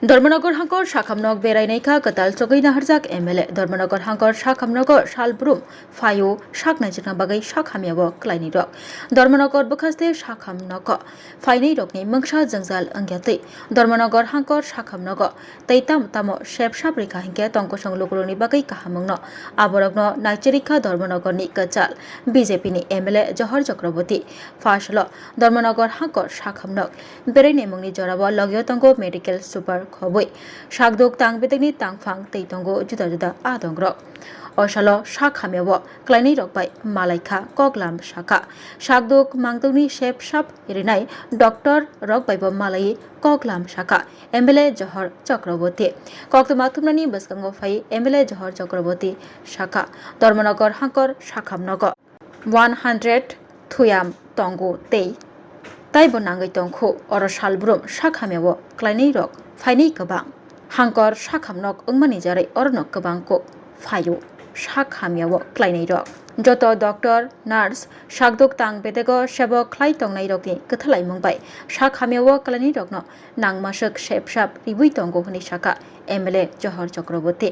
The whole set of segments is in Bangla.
धर्मनगर हांगर शाखामनग बेरायनायखा कताल चगैना हरजाक एमएलए धर्मनगर हांगर शाखामनगर सालब्रुम फायो शाखनायजोंना बागै शाखामियाबो क्लाइनि रक धर्मनगर बखास्ते शाखामनग फाइनै रकनि मंगसा जंजाल अंग्यातै धर्मनगर हांगर शाखामनग तैताम तामो शेपशाप रेखा हिंके तंकसं लोकरनि बागै काहामंगनो आबरगनो नाइचेरिखा धर्मनगरनि कचाल बीजेपी नि एमएलए जहर चक्रवर्ती फासल धर्मनगर हांगर शाखामनग बेरायनायमंगनि जराबो लग्यो तंगो मेडिकल सुपार खबui sakdok tang betekni tangfang teitongo juda juda adongrok osalo shakhamiabo klainai rokbai malaikha koklam shaka sakdok mangtoni shep shap irinai doctor rokbaibo malai koklam shaka MLA Johor Chakraborty koktoma thumnani baskango phai MLA Johor Chakraborty shaka Dharmanagar hangkor shakhamnago 100 thuyam tongo tei taibo nangai tongkho oro salbrum shakhamiabo klainai rok फाइनै गोबां हांकर शाखामनग अंगमानि जारै अरनक गोबांखौ फायो शाखामियाव क्लाइनै रक जत डक्टर नार्स शाकदोक तांग बेदेगो सेबो क्लाइ तंगनाय रकनि कथालाय मंबाय शाखामियाव क्लाइनै रकनो नांमासक शेपशाप रिबुइ तंगो हनि शाखा एमएलए जहर चक्रवर्ती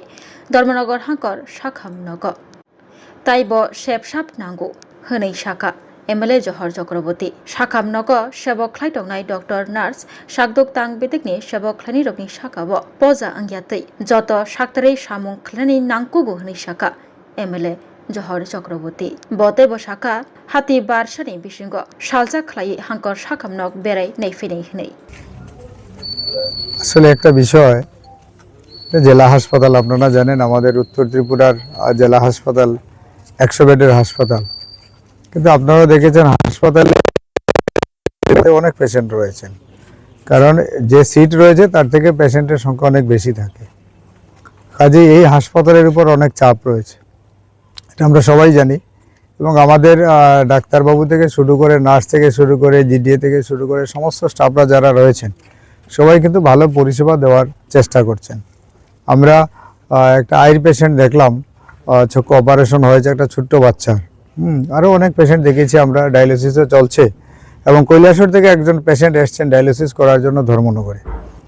धर्मनगर हांकर शाखामनग ताइबो शेपशाप नांगौ हनै शाखा MLA Johor Chakraborty शाखामनग सेबो क्लाइ तंगनाय डक्टर नार्स शाकदोक तांग बेदेगनि सेबो क्लाइनि रकनि शाखाबो पजा अंग्यातै जत शाक्तरै सामुं क्लाइनि नांकुगु हनि शाखा MLA Johor Chakraborty बतेबो शाखा हाति बारसानि बिसिंग सालजा क्लाइ हांकर शाखामनग बेराय नायफैनाय हनै আসলে একটা বিষয় জেলা হাসপাতাল আপনারা জানেন আমাদের উত্তর ত্রিপুরার জেলা হাসপাতাল 100 বেডের হাসপাতাল কিন্তু আপনারা দেখেছেন হাসপাতালে অনেক পেশেন্ট রয়েছেন কারণ যে সিট রয়েছে তার থেকে পেশেন্টের সংখ্যা অনেক বেশি থাকে কাজেই এই হাসপাতালের উপর অনেক চাপ রয়েছে এটা আমরা সবাই জানি এবং আমাদের ডাক্তারবাবু থেকে শুরু করে নার্স থেকে শুরু করে জিডিএ থেকে শুরু করে সমস্ত স্টাফরা যারা রয়েছেন সবাই কিন্তু ভালো পরিষেবা দেওয়ার চেষ্টা করছেন আমরা একটা আইর পেশেন্ট দেখলাম চক্ষু অপারেশন হয়েছে একটা ছোট্ট বাচ্চা আরও অনেক পেশেন্ট দেখেছি আমরা ডায়ালিসিসও চলছে এবং কৈলাসহর থেকে একজন পেশেন্ট এসছেন ডায়ালিসিস করার জন্য ধর্মনগরে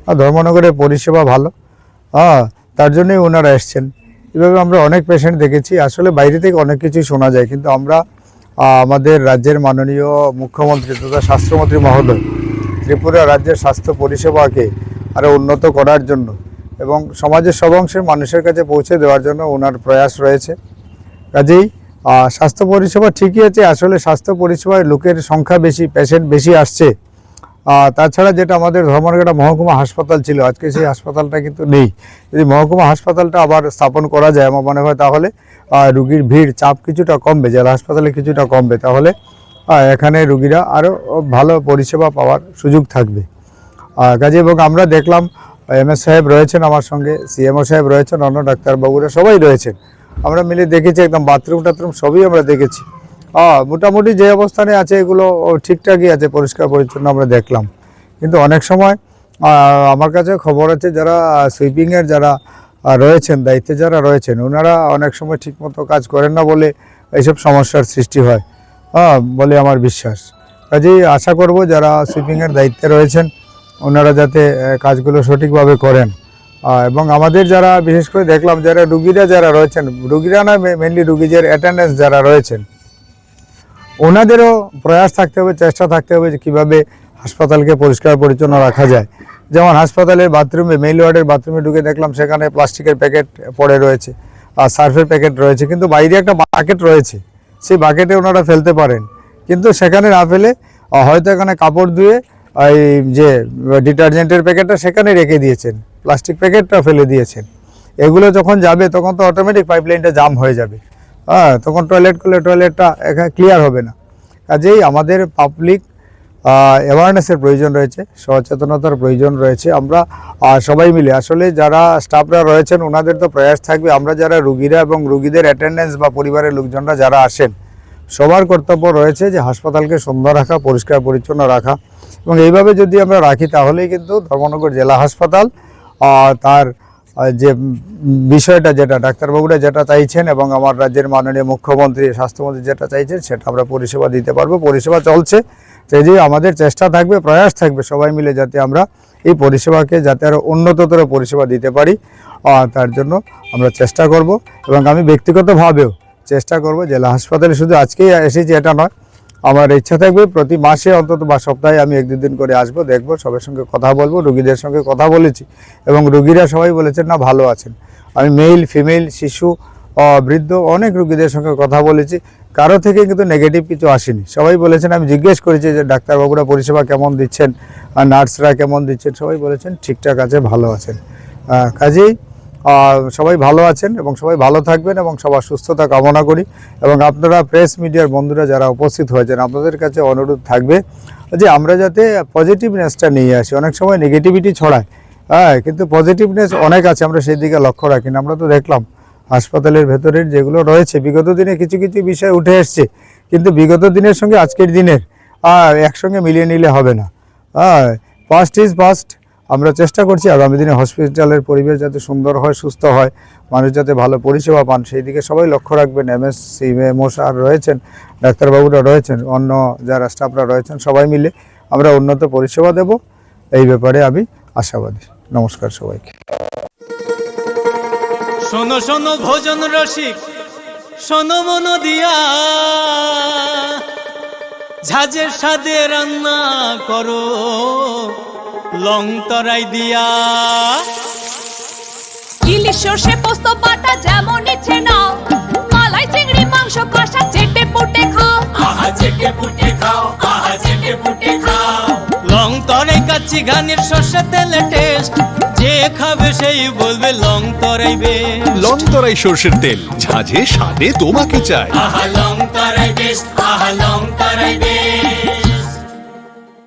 আর ধর্মনগরের পরিষেবা ভালো তার জন্যই ওনারা এসছেন এভাবে আমরা অনেক পেশেন্ট দেখেছি আসলে বাইরে থেকে অনেক কিছুই শোনা যায় কিন্তু আমরা আমাদের রাজ্যের মাননীয় মুখ্যমন্ত্রী তথা স্বাস্থ্যমন্ত্রী মহোদয় ত্রিপুরা রাজ্যের স্বাস্থ্য পরিষেবাকে আরও উন্নত করার জন্য এবং সমাজের সব অংশের মানুষের কাছে পৌঁছে দেওয়ার জন্য ওনার প্রয়াস রয়েছে কাজেই স্বাস্থ্য পরিষেবা ঠিকই আছে আসলে স্বাস্থ্য পরিষেবায় লোকের সংখ্যা বেশি পেশেন্ট বেশি আসছে তাছাড়া যেটা আমাদের ধর্মনগর মহকুমা হাসপাতাল ছিল আজকে সেই হাসপাতালটা কিন্তু নেই যদি মহকুমা হাসপাতালটা আবার স্থাপন করা যায় আমার মনে হয় তাহলে রুগীর ভিড় চাপ কিছুটা কমবে জেলা হাসপাতালে কিছুটা কমবে তাহলে এখানে রুগীরা আরও ভালো পরিষেবা পাওয়ার সুযোগ থাকবে কাজে এবং আমরা দেখলাম MS সাহেব রয়েছেন আমার সঙ্গে CMO সাহেব রয়েছেন অন্য ডাক্তারবাবুরা সবাই রয়েছেন আমরা মিলে দেখেছি একদম বাথরুম টাথরুম সবই আমরা দেখেছি মোটামুটি যে অবস্থানে আছে এগুলো ঠিকঠাকই আছে পরিষ্কার পরিচ্ছন্ন আমরা দেখলাম কিন্তু অনেক সময় আমার কাছে খবর আছে যারা সুইপিংয়ের যারা রয়েছেন দায়িত্বে যারা রয়েছেন ওনারা অনেক সময় ঠিকমতো কাজ করেন না বলে এইসব সমস্যার সৃষ্টি হয় বলে আমার বিশ্বাস কাজেই আশা করব যারা সুইপিংয়ের দায়িত্বে রয়েছেন ওনারা যাতে কাজগুলো সঠিকভাবে করেন এবং আমাদের যারা বিশেষ করে দেখলাম যারা রুগীরা যারা রয়েছেন রুগীরা না মেনলি রুগীদের অ্যাটেন্ডেন্স যারা রয়েছেন ওনাদেরও প্রয়াস থাকতে হবে চেষ্টা থাকতে হবে যে কীভাবে হাসপাতালকে পরিষ্কার পরিচ্ছন্ন রাখা যায় যেমন হাসপাতালের বাথরুমে মেইল ওয়ার্ডের বাথরুমে ঢুকে দেখলাম সেখানে প্লাস্টিকের প্যাকেট পড়ে রয়েছে আর সার্ফের প্যাকেট রয়েছে কিন্তু বাইরে একটা বাকেট রয়েছে সেই বাকেটে ওনারা ফেলতে পারেন কিন্তু সেখানে না ফেলে হয়তো এখানে কাপড় ধুয়ে এই যে ডিটারজেন্টের প্যাকেটটা সেখানে রেখে দিয়েছেন প্লাস্টিক প্যাকেটটা ফেলে দিয়েছেন এগুলো যখন যাবে তখন তো অটোমেটিক পাইপলাইনটা জাম হয়ে যাবে তখন টয়লেট করলে টয়লেটটা এখানে ক্লিয়ার হবে না কাজেই আমাদের পাবলিক অ্যাওয়ারনেসের প্রয়োজন রয়েছে সচেতনতার প্রয়োজন রয়েছে আমরা সবাই মিলে আসলে যারা স্টাফরা রয়েছেন ওনাদের তো প্রয়াস থাকবে আমরা যারা রুগীরা এবং রুগীদের অ্যাটেন্ডেন্স বা পরিবারের লোকজনরা যারা আসেন সবার কর্তব্য রয়েছে যে হাসপাতালকে সুন্দর রাখা পরিষ্কার পরিচ্ছন্ন রাখা এবং এইভাবে যদি আমরা রাখি তাহলেই কিন্তু ধর্মনগর জেলা হাসপাতাল তার যে বিষয়টা যেটা ডাক্তারবাবুরা যেটা চাইছেন এবং আমার রাজ্যের মাননীয় মুখ্যমন্ত্রী স্বাস্থ্যমন্ত্রী যেটা চাইছেন সেটা আমরা পরিষেবা দিতে পারবো পরিষেবা চলছে সেই যে আমাদের চেষ্টা থাকবে প্রয়াস থাকবে সবাই মিলে যাতে আমরা এই পরিষেবাকে যাতে আরও উন্নততর পরিষেবা দিতে পারি, তার জন্য আমরা চেষ্টা করব। এবং আমি ব্যক্তিগতভাবেও চেষ্টা করব, জেলা হাসপাতালে শুধু আজকেই এসেছি এটা নয়, আমার ইচ্ছা থাকবে প্রতি মাসে অন্তত বা সপ্তাহে আমি 1-2 দিন করে আসবো, দেখবো, সবার সঙ্গে কথা বলবো, রুগীদের সঙ্গে কথা বলেছি এবং রুগীরা সবাই বলেছেন না ভালো আছেন। আমি মেল ফিমেল শিশু বৃদ্ধ অনেক রুগীদের সঙ্গে কথা বলেছি, কারো থেকে কিন্তু নেগেটিভ কিছু আসেনি। সবাই বলেছেন, আমি জিজ্ঞেস করেছি যে ডাক্তারবাবুরা পরিষেবা কেমন দিচ্ছেন আর নার্সরা কেমন দিচ্ছেন, সবাই বলেছেন ঠিকঠাক আছে, ভালো আছেন। কাজেই সবাই ভালো আছেন এবং সবাই ভালো থাকবেন এবং সবার সুস্থতা কামনা করি। এবং আপনারা প্রেস মিডিয়ার বন্ধুরা যারা উপস্থিত হয়েছেন, আপনাদের কাছে অনুরোধ থাকবে যে আমরা যাতে পজিটিভনেসটা নিয়ে আসি। অনেক সময় নেগেটিভিটি ছড়ায়, কিন্তু পজিটিভনেস অনেক আছে, আমরা সেই দিকে লক্ষ্য রাখি না। আমরা তো দেখলাম হাসপাতালের ভেতরের যেগুলো রয়েছে, বিগত দিনে কিছু কিছু বিষয় উঠে এসছে, কিন্তু বিগত দিনের সঙ্গে আজকের দিনের একসঙ্গে মিলিয়ে নিলে হবে না। Past is past. আমরা চেষ্টা করছি আগামী দিনে হসপিটালের পরিবেশ যাতে সুন্দর হয়, সুস্থ হয়, মানুষ যাতে ভালো পরিষেবা পান, সেই দিকে সবাই লক্ষ্য রাখবেন। এমএসসি এমও স্যার রয়েছেন, ডাক্তারবাবুরা রয়েছেন, অন্য যারা স্টাফরা রয়েছেন, সবাই মিলে আমরা উন্নত পরিষেবা দেব, এই ব্যাপারে আমি আশাবাদী। নমস্কার সবাইকে। শোনো শোনো ভোজন রসিক, শোনো মন দিয়া, ঝাঁঝের স্বাদে রান্না করো লং তরাই দিয়া। ইলিশ সর্ষে পোস্ত বাটা যেমন ইচ্ছে নাও, মালাই চিংড়ি মাংস কষা চেটে পুটে খাও, আহা চেটে পুটে খাও, আহা চেটে পুটে খাও। লং তরাই কাচ্চি ঘানির সর্ষে তেলে টেস্ট, যে খাবে সেই বলবে লং তরাই বেশ। লং তরাই সর্ষের তেল, ঝাঁঝে স্বাদে তোমাকে চাই। আহা লং তরাই বেশ, আহা লং তরাই বেশ।